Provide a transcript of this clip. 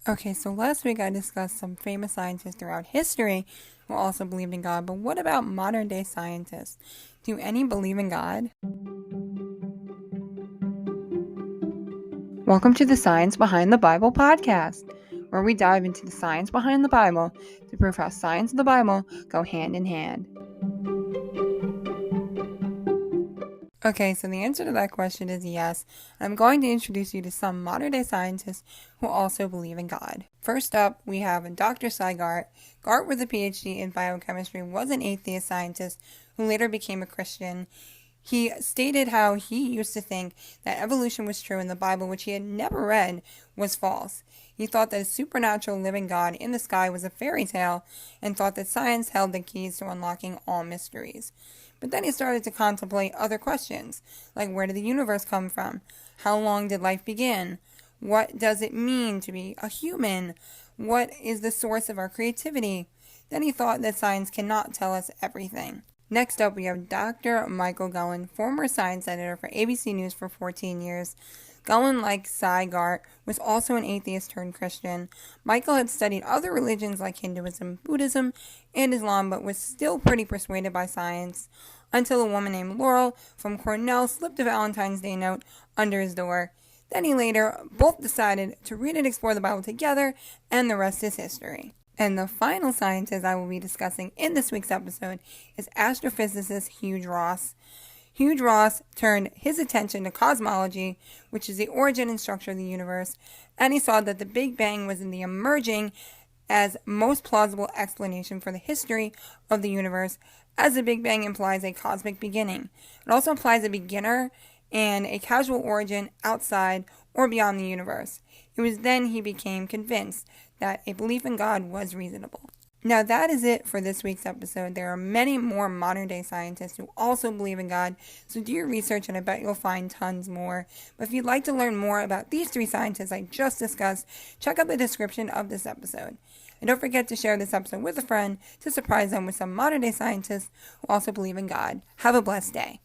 Okay, so last week I discussed some famous scientists throughout history who also believed in God, but what about modern day scientists? Do any believe in God? Welcome to the Science Behind the Bible podcast, where we dive into the science behind the Bible to prove how science and the Bible go hand in hand. Okay, so the answer to that question is yes. I'm going to introduce you to some modern-day scientists who also believe in God. First up, we have Dr. Gart. Gart, with a PhD in biochemistry, was an atheist scientist who later became a Christian. He stated how he used to think that evolution was true and the Bible, which he had never read, was false. He thought that a supernatural living God in the sky was a fairy tale and thought that science held the keys to unlocking all mysteries. But then he started to contemplate other questions, like where did the universe come from? How long did life begin? What does it mean to be a human? What is the source of our creativity? Then he thought that science cannot tell us everything. Next up, we have Dr. Michael Gullen, former science editor for ABC News for 14 years. Gullen, like Gart, was also an atheist turned Christian. Michael had studied other religions like Hinduism, Buddhism, and Islam, but was still pretty persuaded by science, until a woman named Laurel from Cornell slipped a Valentine's Day note under his door. Then he later both decided to read and explore the Bible together, and the rest is history. And the final scientist I will be discussing in this week's episode is astrophysicist Hugh Ross. Hugh Ross turned his attention to cosmology, which is the origin and structure of the universe, and he saw that the Big Bang was in the emerging as most plausible explanation for the history of the universe, as the Big Bang implies a cosmic beginning. It also implies a beginner and a casual origin outside or beyond the universe. It was then he became convinced that a belief in God was reasonable. Now that is it for this week's episode. There are many more modern day scientists who also believe in God, so do your research and I bet you'll find tons more. But if you'd like to learn more about these three scientists I just discussed, check out the description of this episode. And don't forget to share this episode with a friend to surprise them with some modern day scientists who also believe in God. Have a blessed day.